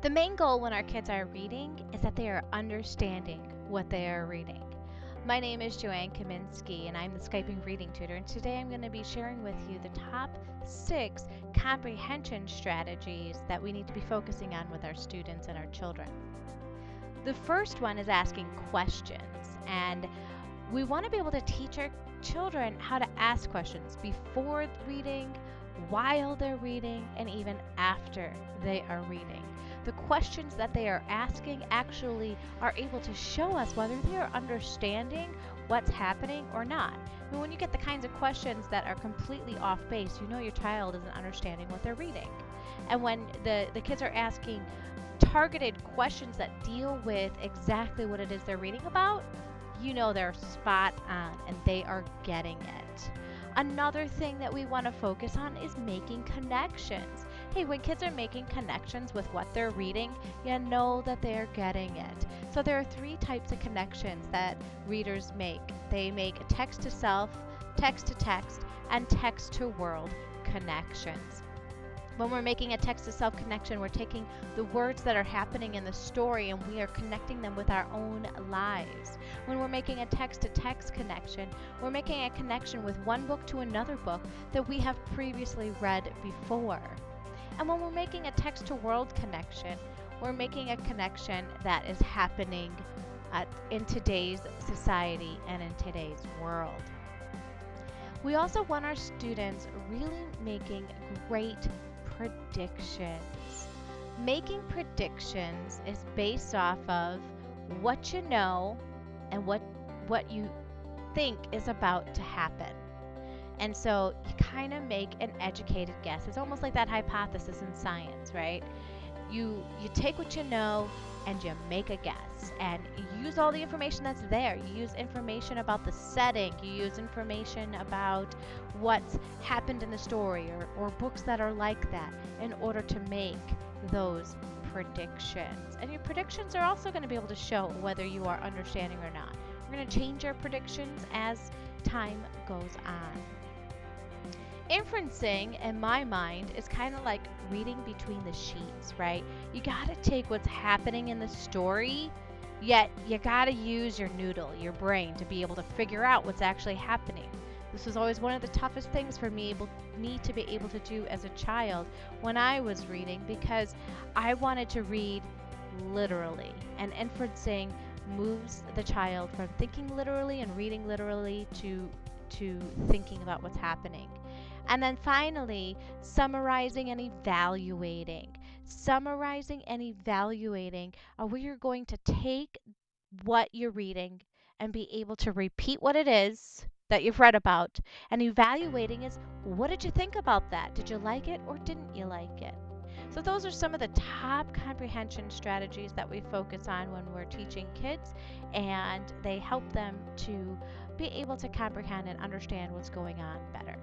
The main goal when our kids are reading is that they are understanding what they are reading. My name is Joanne Kaminski, and I'm the Skyping reading tutor. And today I'm going to be sharing with you the top 6 comprehension strategies that we need to be focusing on with our students and our children. The first one is asking questions, and we want to be able to teach our children how to ask questions before reading, while they're reading, and even after they are reading. The questions that they are asking actually are able to show us whether they are understanding what's happening or not. And when you get the kinds of questions that are completely off base, you know your child isn't understanding what they're reading. And when the kids are asking targeted questions that deal with exactly what it is they're reading about, you know they're spot on and they are getting it. Another thing that we want to focus on is making connections. Hey, when kids are making connections with what they're reading, you know that they're getting it. So there are 3 types of connections that readers make. They make text to self, text to text, and text to world connections. When we're making a text to self connection, we're taking the words that are happening in the story and we are connecting them with our own lives. When we're making a text to text connection, we're making a connection with one book to another book that we have previously read before. And when we're making a text to world connection, we're making a connection that is happening in today's society and in today's world. We also want our students really making great predictions. Making predictions is based off of what you know and what you think is about to happen. And so you kind of make an educated guess. It's almost like that hypothesis in science, right? You take what you know and you make a guess, and you use all the information that's there. You use information about the setting, you use information about what's happened in the story or books that are like that in order to make those predictions. And your predictions are also going to be able to show whether you are understanding or not. We're going to change our predictions as time goes on. Inferencing, in my mind, is kind of like reading between the sheets, right? You got to take what's happening in the story, yet you got to use your noodle, your brain, to be able to figure out what's actually happening. This was always one of the toughest things for me to be able to do as a child when I was reading, because I wanted to read literally, and inferencing moves the child from thinking literally and reading literally to thinking about what's happening. And then finally, summarizing and evaluating. Summarizing and evaluating are where you're going to take what you're reading and be able to repeat what it is that you've read about. And evaluating is, what did you think about that? Did you like it or didn't you like it? So those are some of the top comprehension strategies that we focus on when we're teaching kids, and they help them to be able to comprehend and understand what's going on better.